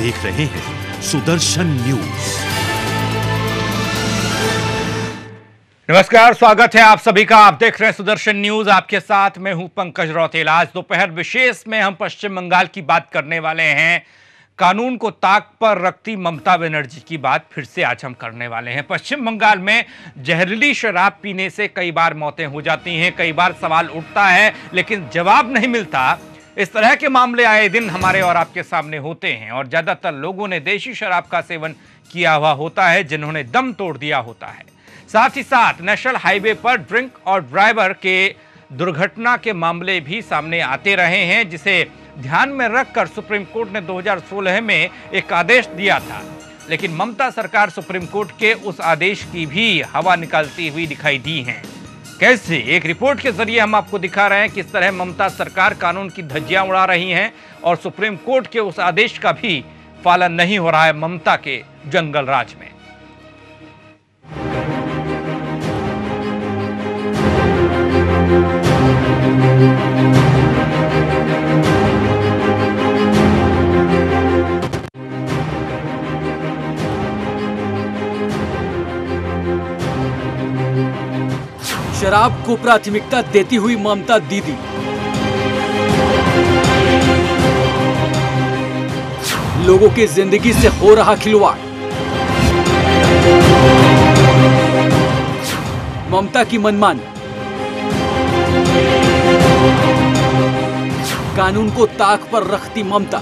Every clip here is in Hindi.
देख रहे हैं सुदर्शन न्यूज। नमस्कार, स्वागत है आप सभी का। आप देख रहे हैं सुदर्शन न्यूज। आपके साथ मैं हूं पंकज रौतेल। आज दोपहर विशेष में हम पश्चिम बंगाल की बात करने वाले हैं। कानून को ताक पर रखती ममता बनर्जी की बात फिर से आज हम करने वाले हैं। पश्चिम बंगाल में जहरीली शराब पीने से कई बार मौतें हो जाती हैं, कई बार सवाल उठता है लेकिन जवाब नहीं मिलता। इस तरह के मामले आए दिन हमारे और आपके सामने होते हैं और ज्यादातर लोगों ने देशी शराब का सेवन किया हुआ होता है, जिन्होंने दम तोड़ दिया होता है। साथ ही साथ नेशनल हाईवे पर ड्रिंक और ड्राइवर के दुर्घटना के मामले भी सामने आते रहे हैं, जिसे ध्यान में रखकर सुप्रीम कोर्ट ने 2016 में एक आदेश दिया था। लेकिन ममता सरकार सुप्रीम कोर्ट के उस आदेश की भी हवा निकालती हुई दिखाई दी है। कैसे? एक रिपोर्ट के जरिए हम आपको दिखा रहे हैं किस तरह ममता सरकार कानून की धज्जियां उड़ा रही हैं और सुप्रीम कोर्ट के उस आदेश का भी पालन नहीं हो रहा है ममता के जंगल राज में। शराब को प्राथमिकता देती हुई ममता दीदी लोगों की जिंदगी से हो रहा खिलवाड़। ममता की मनमानी, कानून को ताक पर रखती ममता।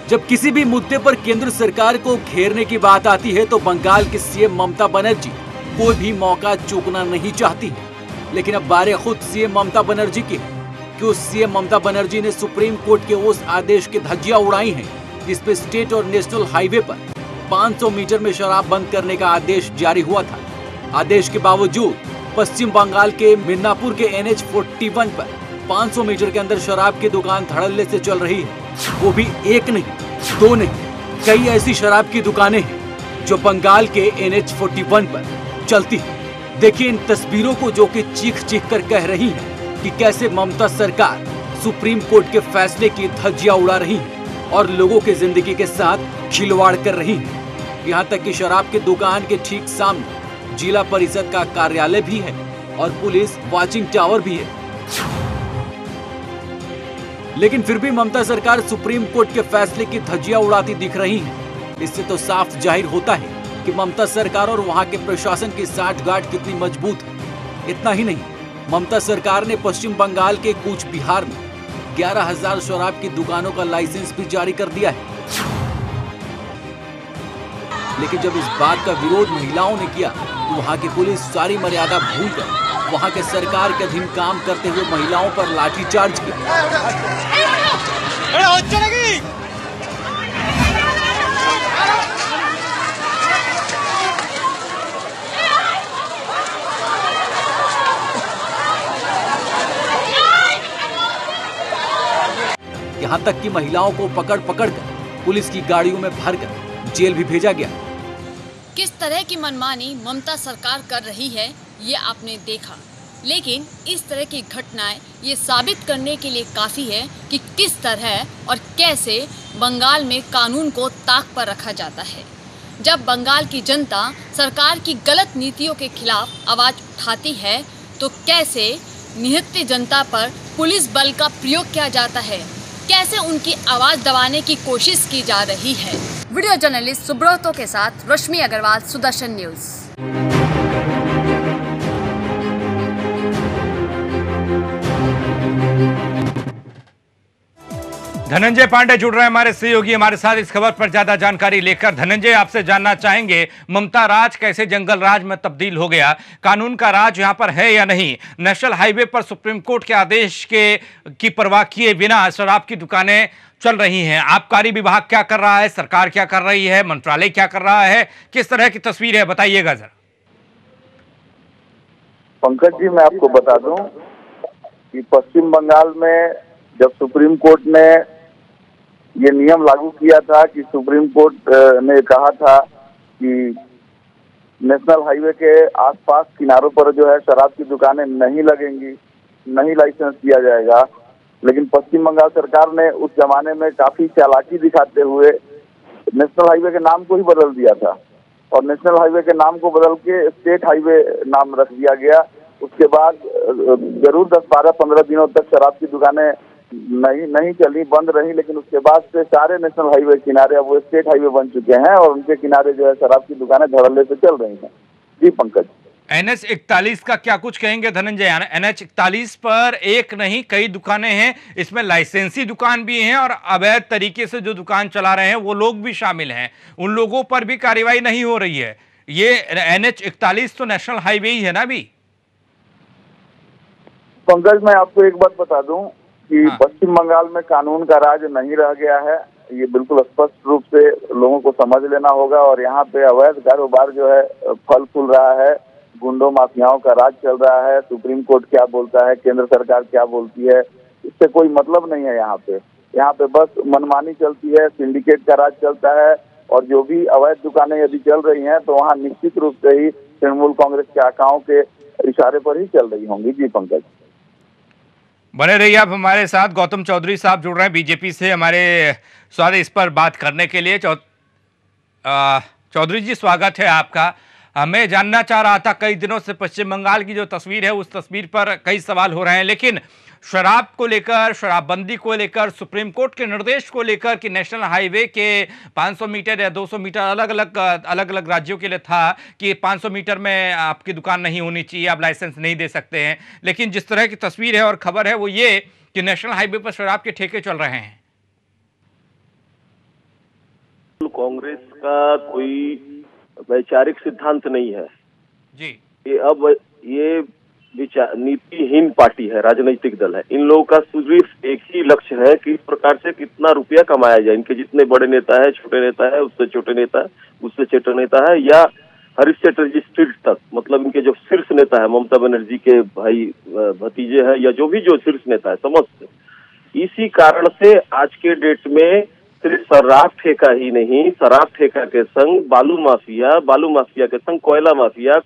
जब किसी भी मुद्दे पर केंद्र सरकार को घेरने की बात आती है तो बंगाल की सीएम ममता बनर्जी कोई भी मौका चूकना नहीं चाहती है। लेकिन अब बारी खुद सीएम ममता बनर्जी की है कि उस सीएम ममता बनर्जी ने सुप्रीम कोर्ट के उस आदेश की धज्जियां उड़ाई हैं जिसपे स्टेट और नेशनल हाईवे पर 500 मीटर में शराब बंद करने का आदेश जारी हुआ था। आदेश के बावजूद पश्चिम बंगाल के मिदनापुर के NH 41 पर 500 मीटर के अंदर शराब की दुकान धड़ल्ले से चल रही है। वो भी एक नहीं, दो नहीं, कई ऐसी शराब की दुकानें हैं जो बंगाल के NH 41 पर चलती है। देखिए इन तस्वीरों को जो कि चीख चीख कर कह रही हैं कि कैसे ममता सरकार सुप्रीम कोर्ट के फैसले की धज्जियां उड़ा रही है और लोगों की जिंदगी के साथ खिलवाड़ कर रही है। यहाँ तक कि शराब की दुकान के ठीक सामने जिला परिषद का कार्यालय भी है और पुलिस वॉचिंग टावर भी है। लेकिन फिर भी ममता सरकार सुप्रीम कोर्ट के फैसले की धज्जियां उड़ाती दिख रही है। इससे तो साफ जाहिर होता है कि ममता सरकार और वहां के प्रशासन की साठगांठ कितनी मजबूत है। इतना ही नहीं, ममता सरकार ने पश्चिम बंगाल के कूच बिहार में 11,000 शराब की दुकानों का लाइसेंस भी जारी कर दिया है। लेकिन जब इस बात का विरोध महिलाओं ने किया तो वहां की पुलिस सारी मर्यादा भूलकर वहां के सरकार के अधीन काम करते हुए महिलाओं पर लाठीचार्ज किया। यहाँ तक कि महिलाओं को पकड़ कर पुलिस की गाड़ियों में भरकर जेल भी भेजा गया। किस तरह की मनमानी ममता सरकार कर रही है ये आपने देखा, लेकिन इस तरह की घटनाएं ये साबित करने के लिए काफ़ी है कि किस तरह और कैसे बंगाल में कानून को ताक पर रखा जाता है। जब बंगाल की जनता सरकार की गलत नीतियों के खिलाफ आवाज़ उठाती है तो कैसे निहत्थे जनता पर पुलिस बल का प्रयोग किया जाता है, कैसे उनकी आवाज़ दबाने की कोशिश की जा रही है। वीडियो जर्नलिस्ट सुब्रतो के साथ रश्मि अग्रवाल, सुदर्शन न्यूज़। धनंजय पांडे जुड़ रहे हैं हमारे सहयोगी हमारे साथ इस खबर पर ज्यादा जानकारी लेकर। धनंजय, आपसे जानना चाहेंगे ममता राज कैसे जंगल राज में तब्दील हो गया? कानून का राज यहां पर है या नहीं? नेशनल हाईवे पर सुप्रीम कोर्ट के आदेश की परवाह किए बिना शराब की दुकानें चल रही हैं। आबकारी विभाग क्या कर रहा है, सरकार क्या कर रही है, मंत्रालय क्या कर रहा है, किस तरह की तस्वीर है, बताइएगा जरा। पंकज जी, मैं आपको बता दूं कि पश्चिम बंगाल में जब सुप्रीम कोर्ट ने ये नियम लागू किया था कि सुप्रीम कोर्ट ने कहा था कि नेशनल हाईवे के आसपास किनारों पर जो है शराब की दुकानें नहीं लगेंगी, नहीं लाइसेंस दिया जाएगा, लेकिन पश्चिम बंगाल सरकार ने उस जमाने में काफी चालाकी दिखाते हुए नेशनल हाईवे के नाम को ही बदल दिया था और नेशनल हाईवे के नाम को बदल के स्टेट हाईवे नाम रख दिया गया। उसके बाद जरूर 10, 12, 15 दिनों तक शराब की दुकानें नहीं चली, बंद रही, लेकिन उसके बाद से सारे नेशनल हाईवे किनारे अब वो स्टेट हाईवे बन चुके हैं और उनके किनारे जो है शराब की दुकानें धड़ल्ले से चल रही हैं। जी पंकज, NH 41 का क्या कुछ कहेंगे धनंजय? NH 41 पर एक नहीं कई दुकानें हैं, इसमें लाइसेंसी दुकान भी हैं और अवैध तरीके से जो दुकान चला रहे हैं वो लोग भी शामिल हैं, उन लोगों पर भी कार्रवाई नहीं हो रही है। ये NH 41 तो नेशनल हाईवे ही है ना अभी? पंकज, मैं आपको एक बात बता दूं कि पश्चिम बंगाल में कानून का राज नहीं रह गया है, ये बिल्कुल स्पष्ट रूप से लोगों को समझ लेना होगा। और यहाँ पे अवैध कारोबार जो है फल फूल रहा है, गुंडों माफियाओं का राज चल रहा है। सुप्रीम कोर्ट क्या बोलता है, केंद्र सरकार क्या बोलती है, इससे कोई मतलब नहीं है। यहाँ पे बस मनमानी चलती है, सिंडिकेट का राज चलता है और जो भी अवैध दुकानें यदि चल रही हैं तो वहाँ निश्चित रूप से ही तृणमूल कांग्रेस के आकाओं के इशारे पर ही चल रही होंगी। जी पंकज, बने रहिए आप हमारे साथ। गौतम चौधरी साहब जुड़ रहे हैं बीजेपी से हमारे साथ इस पर बात करने के लिए। चौधरी जी, स्वागत है आपका। मैं जानना चाह रहा था, कई दिनों से पश्चिम बंगाल की जो तस्वीर है उस तस्वीर पर कई सवाल हो रहे हैं, लेकिन शराब को लेकर, शराबबंदी को लेकर, सुप्रीम कोर्ट के निर्देश को लेकर कि नेशनल हाईवे के 500 मीटर या 200 मीटर अलग अलग राज्यों के लिए था कि 500 मीटर में आपकी दुकान नहीं होनी चाहिए, आप लाइसेंस नहीं दे सकते हैं, लेकिन जिस तरह की तस्वीर है और खबर है वो ये कि नेशनल हाईवे पर शराब के ठेके चल रहे हैं। कांग्रेस का कोई वैचारिक सिद्धांत नहीं है जी। ये नीतिहीन पार्टी है, राजनीतिक दल है। इन लोगों का सिर्फ एक ही लक्ष्य है कि इस प्रकार से कितना रुपया कमाया जाए। इनके जितने बड़े नेता है, छोटे नेता है, उससे छोटे नेता है, उससे छोटे नेता है, या हरीश चटर्जी शीर्ष तक, मतलब इनके जो शीर्ष नेता है, ममता बनर्जी के भाई भतीजे हैं या जो भी जो शीर्ष नेता है, समस्त इसी कारण से आज के डेट में सिर्फ शराब ठेका ही नहीं, शराब ठेका के संग बालू माफिया के संग कोयला माफिया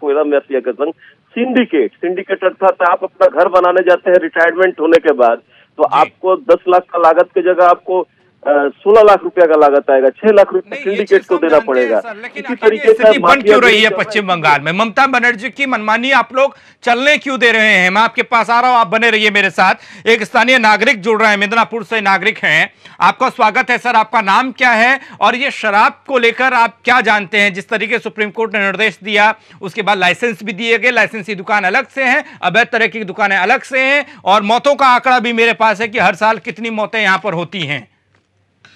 के संग सिंडिकेट अर्थात आप अपना घर बनाने जाते हैं रिटायरमेंट होने के बाद, तो आपको 10 लाख का लागत की जगह आपको 16 लाख रुपया का लागत आएगा, 6 लाख रुपया सिंडिकेट को देना पड़ेगा। इसी तरीके से बन क्यों रही है पश्चिम बंगाल में? ममता बनर्जी की मनमानी आप लोग चलने क्यों दे रहे हैं? मैं आपके पास आ रहा हूं, आप बने रहिए मेरे साथ। एक स्थानीय नागरिक जुड़ रहे हैं, मिदनापुर से नागरिक हैं। आपका स्वागत है सर, आपका नाम क्या है और ये शराब को लेकर आप क्या जानते हैं? जिस तरीके सुप्रीम कोर्ट ने निर्देश दिया उसके बाद लाइसेंस भी दिए गए, लाइसेंसी दुकान अलग से है, अवैध तरह की दुकानें अलग से हैं और मौतों का आंकड़ा भी मेरे पास है कि हर साल कितनी मौतें यहां पर होती हैं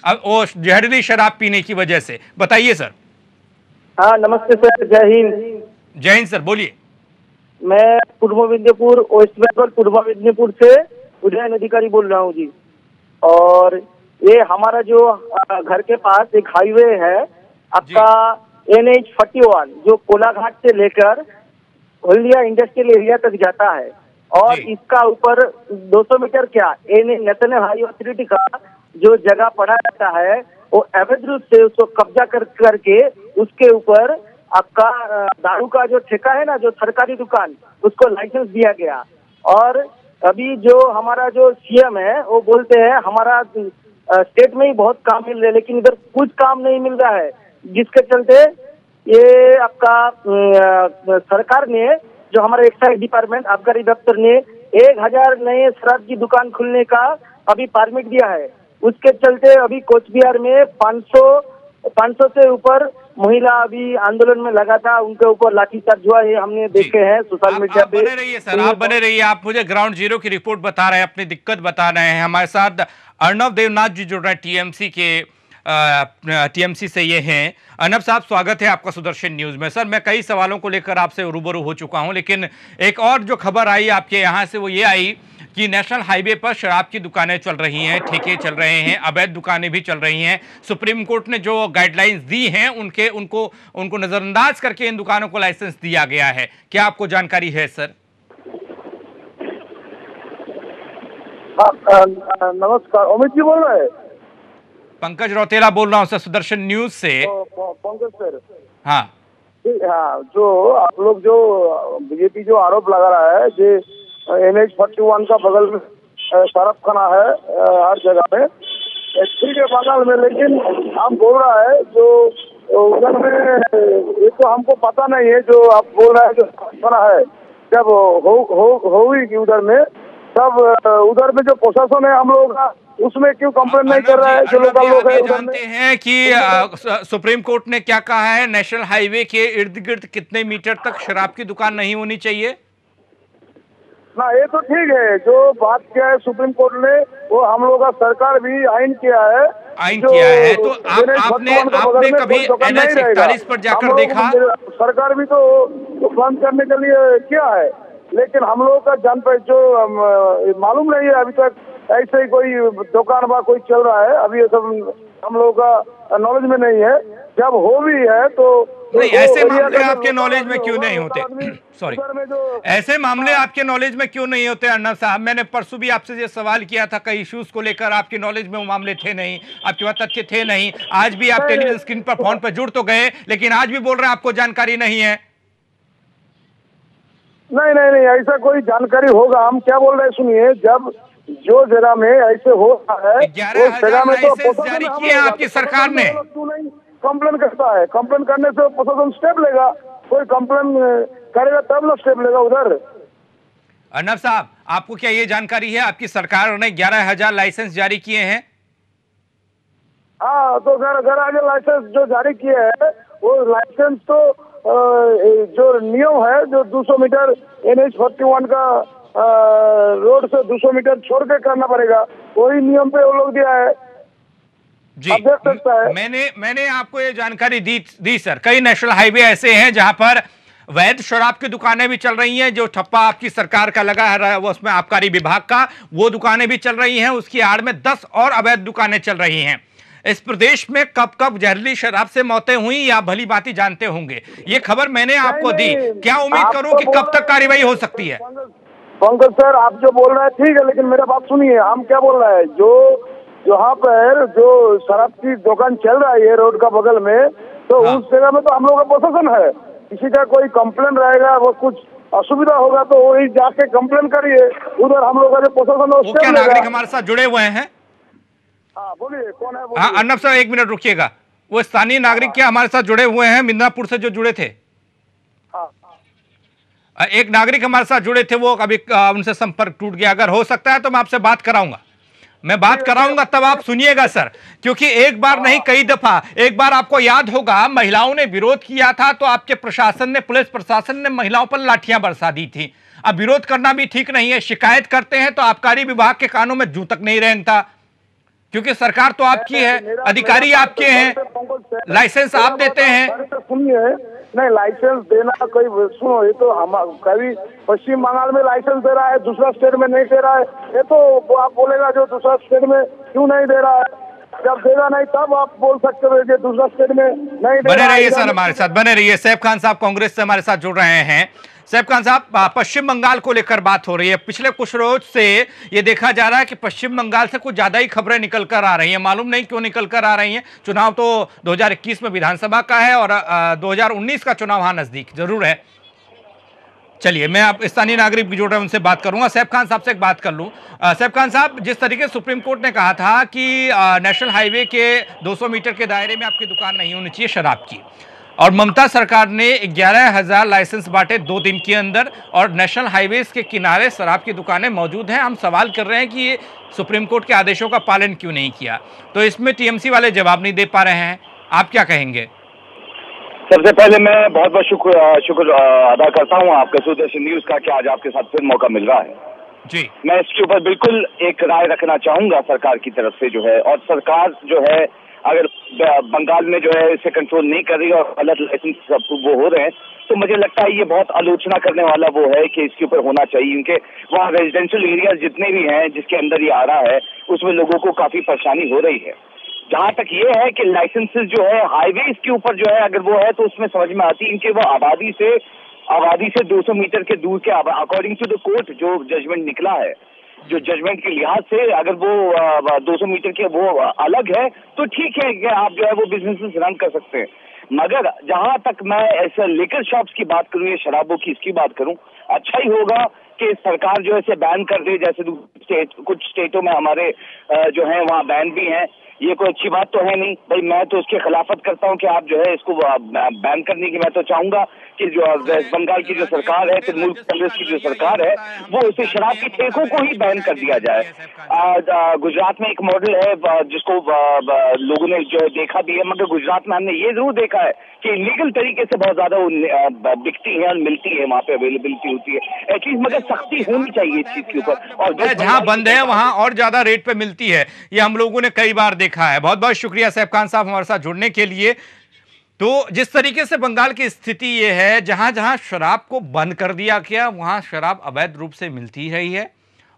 अब वो जहरीली शराब पीने की वजह से। बताइए सर। हाँ नमस्ते सर, जय हिंद। जय हिंद सर, बोलिए। मैं पूर्व मेदिनीपुर, वेस्ट बंगाल पूर्व मेदिनीपुर से उदयन अधिकारी बोल रहा हूँ जी। और ये हमारा जो घर के पास एक हाईवे है आपका NH 41 जो कोलाघाट से लेकर हल्दिया इंडस्ट्रियल एरिया तक जाता है और इसका ऊपर 200 मीटर क्या नेशनल हाईवे अथॉरिटी का जो जगह पड़ा रहता है वो अवैध रूप से उसको कब्जा करके उसके ऊपर आपका दारू का जो ठेका है ना, जो सरकारी दुकान, उसको लाइसेंस दिया गया। और अभी जो हमारा जो CM है वो बोलते हैं हमारा स्टेट में ही बहुत काम मिल रहा है, लेकिन इधर कुछ काम नहीं मिल रहा है, जिसके चलते ये आपका सरकार ने जो हमारा एक्साइज डिपार्टमेंट आबकारी दफ्तर ने 1000 नए शराब की दुकान खुलने का अभी परमिट दिया है। उसके चलते अभी कोच बिहार में 500 से ऊपर महिला अभी आंदोलन में लगा था, उनके ऊपर लाठीचार्ज हुआ है, हमने देखे हैं सोशल मीडिया पे। बने रहिए सर, आप बने रहिए। आप मुझे ग्राउंड जीरो की रिपोर्ट बता रहे हैं, अपनी दिक्कत बता रहे हैं। हमारे साथ अर्णव देवनाथ जी जुड़ रहे हैं TMC से ये हैं। अर्णव साहब, स्वागत है आपका सुदर्शन न्यूज में। सर, मैं कई सवालों को लेकर आपसे रूबरू हो चुका हूं, लेकिन एक और जो खबर आई आपके यहाँ से वो ये आई कि नेशनल हाईवे पर शराब की दुकानें चल रही हैं, ठेके चल रहे हैं, अवैध दुकानें भी चल रही हैं। सुप्रीम कोर्ट ने जो गाइडलाइंस दी हैं उनको नजरअंदाज करके इन दुकानों को लाइसेंस दिया गया है। क्या आपको जानकारी है सर? नमस्कार, अमित जी बोल रहे हैं? पंकज रौतेला बोल रहा हूँ सर, सुदर्शन न्यूज से। पंकज सर, हाँ हाँ, जो आप लोग जो बीजेपी जो आरोप लगा रहा है कि NH 41 का बगल में शराब खाना है हर जगह में, ठीक है बंगाल में। लेकिन हम बोल रहा है जो उधर में, ये तो हमको पता नहीं है जो आप बोल रहे हैं जो खाना है, जब होगी कि उधर में, तब उधर में जो प्रशासन है हम लोगों का, उसमें क्यों कंप्लेन नहीं कर रहा है जो लोकल लोग है? जानते हैं कि सुप्रीम कोर्ट ने क्या कहा है, नेशनल हाईवे के इर्द गिर्द कितने मीटर तक शराब की दुकान नहीं होनी चाहिए? ना ये तो ठीक है, जो बात किया है सुप्रीम कोर्ट ने, वो हम लोग का सरकार भी आइन किया है। तो आपने कभी NH 41 पर जाकर देखा? सरकार भी तो बंद करने के लिए किया है, लेकिन हम लोग का जान पे जो मालूम नहीं है अभी तक ऐसे ही कोई दुकान बा कोई चल रहा है, अभी ये सब हम लोग का नॉलेज में नहीं है। जब हो भी है तो नहीं, ऐसे मामले आपके नॉलेज में क्यों नहीं होते? सॉरी, ऐसे मामले आपके नॉलेज में क्यों नहीं होते अर्नब साहब? मैंने परसों भी आपसे ये सवाल किया था, कई इश्यूज को लेकर आपकी नॉलेज में वो मामले थे नहीं, आपके पास तथ्य थे नहीं। आज भी आप टेलीविजन स्क्रीन पर फोन पर जुड़ तो गए, लेकिन आज भी बोल रहे हैं आपको जानकारी नहीं है। नहीं, ऐसा कोई जानकारी होगा। हम क्या बोल रहे हैं सुनिए, जब जो जगह में ऐसे हो रहा है, 11,000 लाइसेंस जारी किए आपकी सरकार ने, क्यों नहीं कंप्लेन करता है? कंप्लेन करने से प्रशासन स्टेप लेगा, कोई कंप्लेन करेगा तब ना स्टेप लेगा उधर। अर्नब साहब, आपको क्या ये जानकारी है आपकी सरकार ने 11,000 लाइसेंस जारी किए हैं? हाँ, तो 11,000 लाइसेंस जो जारी किए हैं, वो लाइसेंस तो जो नियम है, जो 200 मीटर NH 41 का रोड से 200 मीटर छोड़ के करना पड़ेगा, वही नियम पे वो लोग दिया है जी। मैंने आपको ये जानकारी दी सर। कई नेशनल हाईवे ऐसे हैं जहां पर वैध शराब की दुकानें भी चल रही हैं, जो ठप्पा आपकी सरकार का लगा है वो उसमें आबकारी विभाग का, वो दुकानें भी चल रही हैं, उसकी आड़ में 10 और अवैध दुकानें चल रही हैं। इस प्रदेश में कब कब जहरीली शराब से मौतें हुई या भली भांति जानते होंगे, ये खबर मैंने आपको दी। क्या उम्मीद करूं कि कब तक कार्रवाई हो सकती है? पंकज सर, आप जो बोल रहे हैं ठीक है, लेकिन मेरा बात सुनिए। हम क्या बोल रहे हैं, जो यहाँ पर जो शराब की दुकान चल रहा है रोड का बगल में, तो उस जगह में तो हम लोग का प्रशासन है। किसी का कोई कंप्लेन रहेगा, वो कुछ असुविधा होगा तो वही जाके कंप्लेन करिए, उधर हम लोग का जो प्रशासन क्या नागरिक हमारे साथ जुड़े हुए हैं? हाँ बोलिए, कौन है? हाँ अर्नब साहब, एक मिनट रुकिएगा। वो स्थानीय नागरिक क्या हमारे साथ जुड़े हुए हैं मिदनापुर से जो जुड़े थे? एक नागरिक हमारे साथ जुड़े थे, वो अभी उनसे संपर्क टूट गया। अगर हो सकता है तो मैं आपसे बात कराऊंगा, मैं बात कराऊंगा, तब आप सुनिएगा सर। क्योंकि एक बार नहीं कई दफा, एक बार आपको याद होगा महिलाओं ने विरोध किया था तो आपके प्रशासन ने, पुलिस प्रशासन ने महिलाओं पर लाठियां बरसा दी थी। अब विरोध करना भी ठीक नहीं है, शिकायत करते हैं तो आबकारी विभाग के कानों में जूं तक नहीं रेंगता, क्योंकि सरकार तो आपकी है, अधिकारी आपके हैं, लाइसेंस आप देते हैं। सुनिए, नहीं लाइसेंस देना कोई, सुनो, ये तो हम कभी पश्चिम बंगाल में लाइसेंस दे रहा है, दूसरा स्टेट में नहीं दे रहा है, ये तो आप बोलेगा जो दूसरा स्टेट में क्यों नहीं दे रहा है, जब देगा नहीं तब आप बोल सकते हो कि दूसरा स्टेट में नहीं दे। बने रहिए सर, हमारे साथ बने रहिए। सैफ खान साहब कांग्रेस से हमारे साथ जुड़ रहे हैं। सैफ खान साहब, पश्चिम बंगाल को लेकर बात हो रही है। पिछले कुछ रोज से ये देखा जा रहा है कि पश्चिम बंगाल से कुछ ज्यादा ही खबरें निकल कर आ रही हैं, मालूम नहीं क्यों निकल कर आ रही हैं। चुनाव तो 2021 में विधानसभा का है और 2019 का चुनाव वहां नजदीक जरूर है। चलिए, मैं आप स्थानीय नागरिक भी जुड़ रहे हैं, उनसे बात करूंगा। सैफ खान साहब से एक बात कर लूं। सैफ खान साहब, जिस तरीके से सुप्रीम कोर्ट ने कहा था कि नेशनल हाईवे के 200 मीटर के दायरे में आपकी दुकान नहीं होनी चाहिए शराब की, और ममता सरकार ने 11,000 लाइसेंस बांटे 2 दिन के अंदर, और नेशनल हाईवेज के किनारे शराब की दुकानें मौजूद हैं। हम सवाल कर रहे हैं कि ये सुप्रीम कोर्ट के आदेशों का पालन क्यों नहीं किया, तो इसमें टीएमसी वाले जवाब नहीं दे पा रहे हैं, आप क्या कहेंगे? सबसे पहले मैं बहुत बहुत शुक्र अदा करता हूं आपका सुदर्शन न्यूज का कि आज आपके साथ फिर मौका मिल रहा है जी। मैं इसके ऊपर बिल्कुल एक राय रखना चाहूंगा सरकार की तरफ से जो है, और सरकार जो है अगर बंगाल में जो है इसे कंट्रोल नहीं कर रही और गलत लाइसेंस सब वो हो रहे हैं, तो मुझे लगता है ये बहुत आलोचना करने वाला वो है कि इसके ऊपर होना चाहिए, क्योंकि वहाँ रेजिडेंशियल एरिया जितने भी हैं जिसके अंदर ये आ रहा है उसमें लोगों को काफी परेशानी हो रही है। जहाँ तक ये है कि लाइसेंसेस जो है हाईवेज के ऊपर जो है अगर वो है तो उसमें समझ में आती है कि वो आबादी से 200 मीटर के दूर के, अकॉर्डिंग टू द कोर्ट जो जजमेंट निकला है, जो जजमेंट के लिहाज से अगर वो 200 मीटर के वो अलग है तो ठीक है कि आप जो है वो बिजनेसेस रन कर सकते हैं। मगर जहां तक मैं ऐसे लिकर शॉप्स की बात करूं या शराबों की इसकी बात करूं, अच्छा ही होगा कि सरकार जो है इसे बैन कर दे, जैसे कुछ स्टेटों में हमारे जो है वहाँ बैन भी हैं। ये कोई अच्छी बात तो है नहीं भाई, मैं तो उसके खिलाफत करता हूँ कि आप जो है इसको बैन करने की मैं तो चाहूंगा कि जो वेस्ट बंगाल की जो सरकार है, तृणमूल कांग्रेस की जो सरकार है, वो इसे शराब की ठेकों को ही बैन कर दिया जाए। गुजरात में एक मॉडल है जिसको लोगों ने जो है देखा भी है, मगर गुजरात में हमने ये जरूर देखा है कि इलीगल तरीके से बहुत ज्यादा वो बिकती है और मिलती है, वहाँ पे अवेलेबिलिटी होती है एटलीस्ट, मगर सख्ती होनी चाहिए इस चीज के ऊपर। और जहाँ बंद है वहां और ज्यादा रेट पे मिलती है, ये हम लोगों ने कई बार देखा है। बहुत बहुत शुक्रिया सैफ खान साहब हमारे साथ जुड़ने के लिए। तो जिस तरीके से बंगाल की स्थिति ये है, जहां जहां शराब को बंद कर दिया गया वहां शराब अवैध रूप से मिलती रही है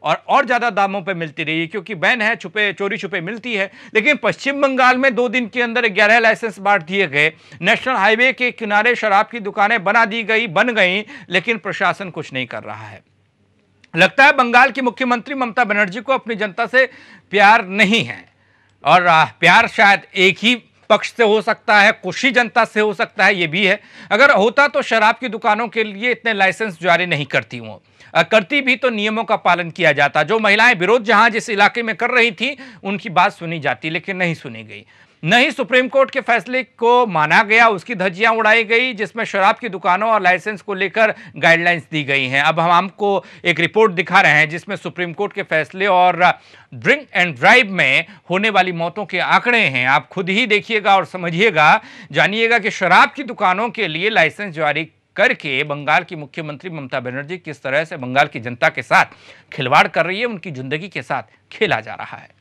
और ज्यादा दामों पे मिलती रही है, क्योंकि बैन है, चोरी छुपे मिलती है। लेकिन पश्चिम बंगाल में 2 दिन के अंदर 11 लाइसेंस बांट दिए गए, नेशनल हाईवे के किनारे शराब की दुकानें बन गई, लेकिन प्रशासन कुछ नहीं कर रहा है। लगता है बंगाल की मुख्यमंत्री ममता बनर्जी को अपनी जनता से प्यार नहीं है, और प्यार शायद एक ही पक्ष से हो सकता है, कुछ ही जनता से हो सकता है, ये भी है। अगर होता तो शराब की दुकानों के लिए इतने लाइसेंस जारी नहीं करती हूँ, करती भी तो नियमों का पालन किया जाता। जो महिलाएं विरोध जहां जिस इलाके में कर रही थी उनकी बात सुनी जाती, लेकिन नहीं सुनी गई। नहीं सुप्रीम कोर्ट के फैसले को माना गया, उसकी धज्जियां उड़ाई गई, जिसमें शराब की दुकानों और लाइसेंस को लेकर गाइडलाइंस दी गई हैं। अब हम आपको एक रिपोर्ट दिखा रहे हैं जिसमें सुप्रीम कोर्ट के फैसले और ड्रिंक एंड ड्राइव में होने वाली मौतों के आंकड़े हैं। आप खुद ही देखिएगा और समझिएगा, जानिएगा कि शराब की दुकानों के लिए लाइसेंस जारी करके बंगाल की मुख्यमंत्री ममता बनर्जी किस तरह से बंगाल की जनता के साथ खिलवाड़ कर रही है, उनकी जिंदगी के साथ खेला जा रहा है।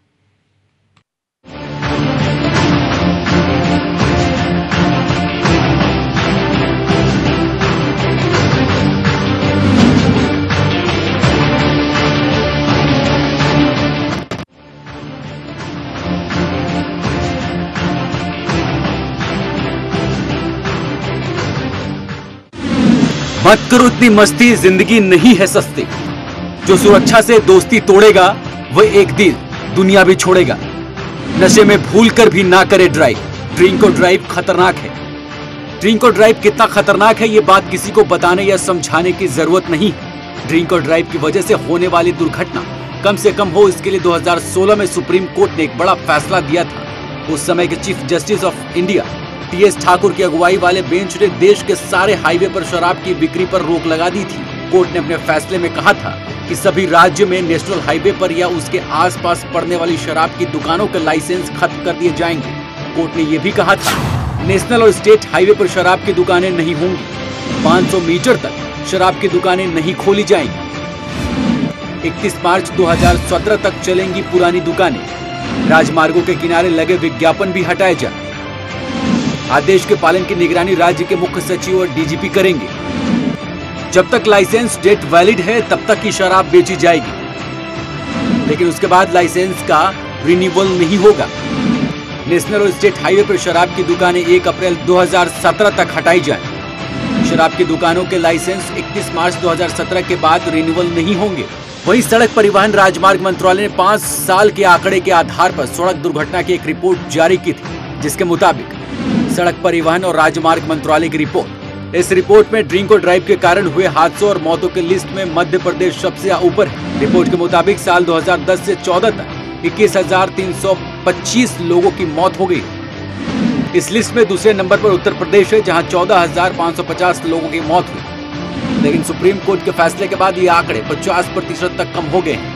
मत करो इतनी मस्ती, जिंदगी नहीं है सस्ती। जो सुरक्षा से दोस्ती तोड़ेगा वह एक दिन दुनिया भी छोड़ेगा। नशे में भूल कर भी ना करे ड्राइव। ड्रिंक और ड्राइव खतरनाक है। ड्रिंक और ड्राइव कितना खतरनाक है ये बात किसी को बताने या समझाने की जरूरत नहीं। ड्रिंक और ड्राइव की वजह से होने वाली दुर्घटना कम से कम हो, इसके लिए 2016 में सुप्रीम कोर्ट ने एक बड़ा फैसला दिया था। उस समय के chief justice of India T.S.. Thakur की अगुवाई वाले बेंच ने देश के सारे हाईवे पर शराब की बिक्री पर रोक लगा दी थी। कोर्ट ने अपने फैसले में कहा था कि सभी राज्य में नेशनल हाईवे पर या उसके आसपास पड़ने वाली शराब की दुकानों के लाइसेंस खत्म कर दिए जाएंगे। कोर्ट ने यह भी कहा था नेशनल और स्टेट हाईवे पर शराब की दुकानें नहीं होंगी। 500 मीटर तक शराब की दुकानें नहीं खोली जाएंगी। 31 मार्च 2017 तक चलेंगी पुरानी दुकानें। राजमार्गों के किनारे लगे विज्ञापन भी हटाए जाए। आदेश के पालन की निगरानी राज्य के मुख्य सचिव और डीजीपी करेंगे। जब तक लाइसेंस डेट वैलिड है तब तक की शराब बेची जाएगी, लेकिन उसके बाद लाइसेंस का रिन्यूअल नहीं होगा। नेशनल और स्टेट हाईवे पर शराब की दुकानें 1 अप्रैल 2017 तक हटाई जाए। शराब की दुकानों के लाइसेंस 31 मार्च 2017 के बाद रिन्यूअल नहीं होंगे। वहीं सड़क परिवहन राजमार्ग मंत्रालय ने 5 साल के आंकड़े के आधार पर सड़क दुर्घटना की एक रिपोर्ट जारी की थी, जिसके मुताबिक सड़क परिवहन और राजमार्ग मंत्रालय की रिपोर्ट। इस रिपोर्ट में ड्रिंक और ड्राइव के कारण हुए हादसों और मौतों की लिस्ट में मध्य प्रदेश सबसे ऊपर है। रिपोर्ट के मुताबिक साल 2010 से 14 तक 21,325 लोगों की मौत हो गई। इस लिस्ट में दूसरे नंबर पर उत्तर प्रदेश है, जहां 14,550 लोगों की मौत हुई। लेकिन सुप्रीम कोर्ट के फैसले के बाद ये आंकड़े 50% तक कम हो गए हैं।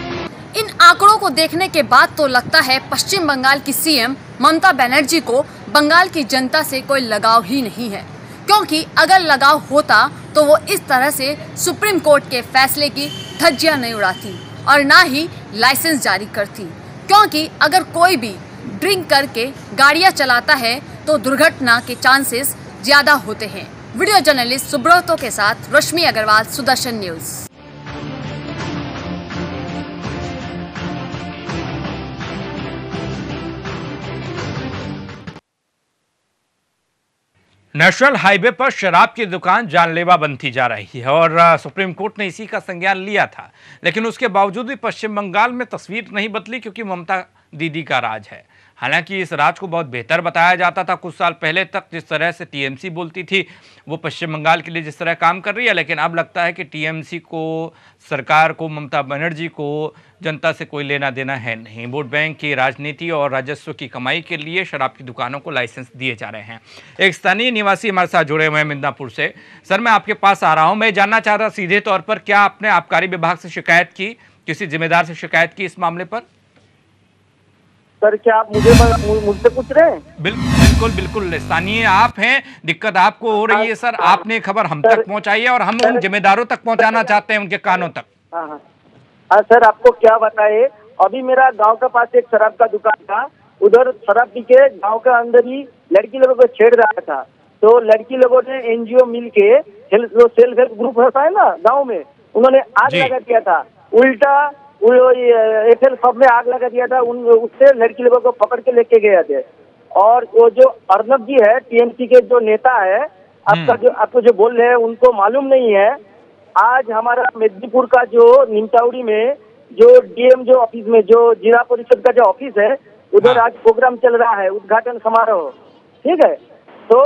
इन आंकड़ों को देखने के बाद तो लगता है पश्चिम बंगाल की सीएम ममता बनर्जी को बंगाल की जनता से कोई लगाव ही नहीं है, क्योंकि अगर लगाव होता तो वो इस तरह से सुप्रीम कोर्ट के फैसले की धज्जियां नहीं उड़ाती और ना ही लाइसेंस जारी करती। क्योंकि अगर कोई भी ड्रिंक करके गाड़ियां चलाता है तो दुर्घटना के चांसेस ज्यादा होते हैं। वीडियो जर्नलिस्ट सुब्रतो के साथ Rashmi Agarwal, Sudarshan news. National highway पर शराब की दुकान जानलेवा बनती जा रही है और सुप्रीम कोर्ट ने इसी का संज्ञान लिया था, लेकिन उसके बावजूद भी पश्चिम बंगाल में तस्वीर नहीं बदली, क्योंकि ममता दीदी का राज है। हालांकि इस राज को बहुत बेहतर बताया जाता था कुछ साल पहले तक, जिस तरह से टीएमसी बोलती थी वो पश्चिम बंगाल के लिए जिस तरह काम कर रही है, लेकिन अब लगता है कि टीएमसी को, सरकार को, ममता बनर्जी को जनता से कोई लेना देना है नहीं। वोट बैंक की राजनीति और राजस्व की कमाई के लिए शराब की दुकानों को लाइसेंस दिए जा रहे हैं। एक स्थानीय निवासी हमारे साथ जुड़े हुए हैं मिदनापुर से। सर, मैं आपके पास आ रहा हूं। मैं जानना चाह रहा सीधे तौर पर, क्या आपने आबकारी विभाग से शिकायत की, किसी जिम्मेदार से शिकायत की इस मामले पर? सर, क्या आप मुझसे पूछ रहे हैं? बिल्कुल बिल्कुल, स्थानीय आप हैं, दिक्कत आपको हो रही है सर। आपने खबर हम तक पहुंचाई है और हम उन जिम्मेदारों तक पहुंचाना चाहते हैं, उनके कानों तक। हाँ सर, आपको क्या बताए, अभी मेरा गांव के पास एक शराब का दुकान था, उधर शराब पी के गाँव के अंदर ही लड़की लोगों को छेड़ रहा था। तो लड़की लोगों ने एनजीओ मिल के, जो सेल्फ हेल्प ग्रुप होता है ना गाँव में, उन्होंने आग लगा दिया था। उल्टा एफएल सब में आग लगा दिया था। उससे लड़की लोगों को पकड़ के लेके गए थे। और वो जो अर्नब जी है, टीएमसी के जो नेता है, आपको जो बोल रहे हैं, उनको मालूम नहीं है। आज हमारा मेदिनीपुर का जो निमताउड़ी में जो डीएम जो ऑफिस में, जो जिला परिषद का जो ऑफिस है, उधर आज प्रोग्राम चल रहा है, उद्घाटन समारोह। ठीक है, तो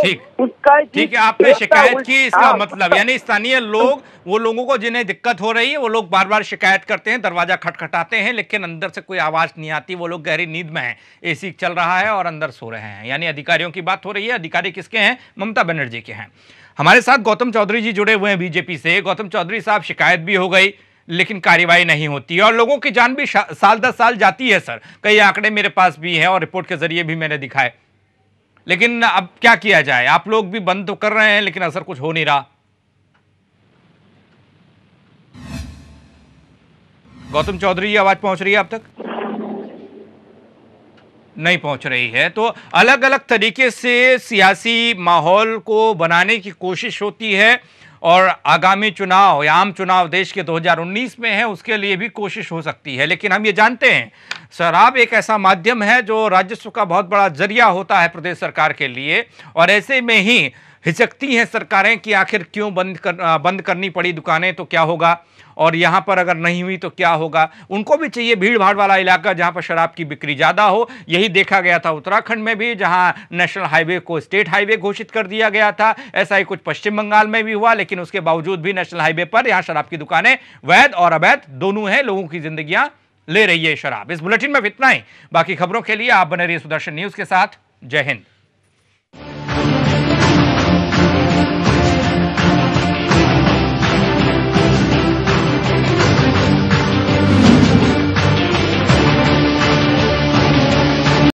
उसका ठीक है, आपने शिकायत की, इसका मतलब यानी स्थानीय लोग, वो लोगों को जिन्हें दिक्कत हो रही है, वो लोग बार बार शिकायत करते हैं, दरवाजा खटखटाते हैं, लेकिन अंदर से कोई आवाज नहीं आती। वो लोग गहरी नींद में हैं, एसी चल रहा है और अंदर सो रहे हैं। यानी अधिकारियों की बात हो रही है। अधिकारी किसके हैं? ममता बनर्जी के हैं। हमारे साथ गौतम चौधरी जी जुड़े हुए हैं बीजेपी से। गौतम चौधरी साहब, शिकायत भी हो गई लेकिन कार्रवाई नहीं होती और लोगों की जान भी साल 10 साल जाती है सर। कई आंकड़े मेरे पास भी हैं और रिपोर्ट के जरिए भी मैंने दिखाए, लेकिन अब क्या किया जाए? आप लोग भी बंद तो कर रहे हैं लेकिन असर कुछ हो नहीं रहा। गौतम चौधरी जी, आवाज पहुंच रही है आप तक? नहीं पहुंच रही है। तो अलग अलग तरीके से सियासी माहौल को बनाने की कोशिश होती है और आगामी चुनाव या आम चुनाव देश के 2019 में है, उसके लिए भी कोशिश हो सकती है। लेकिन हम ये जानते हैं, शराब एक ऐसा माध्यम है जो राजस्व का बहुत बड़ा जरिया होता है प्रदेश सरकार के लिए, और ऐसे में ही हिचकती हैं सरकारें कि आखिर क्यों बंद करनी पड़ी दुकानें, तो क्या होगा, और यहाँ पर अगर नहीं हुई तो क्या होगा। उनको भी चाहिए भीड़ भाड़ वाला इलाका जहाँ पर शराब की बिक्री ज़्यादा हो। यही देखा गया था उत्तराखंड में भी, जहाँ नेशनल हाईवे को स्टेट हाईवे घोषित कर दिया गया था। ऐसा ही कुछ पश्चिम बंगाल में भी हुआ, लेकिन उसके बावजूद भी नेशनल हाईवे पर यहाँ शराब की दुकानें वैध और अवैध दोनों हैं, लोगों की जिंदगियां ले रही है शराब। इस बुलेटिन में इतना ही। बाकी खबरों के लिए आप बने रहिए सुदर्शन न्यूज के साथ। जय हिंद।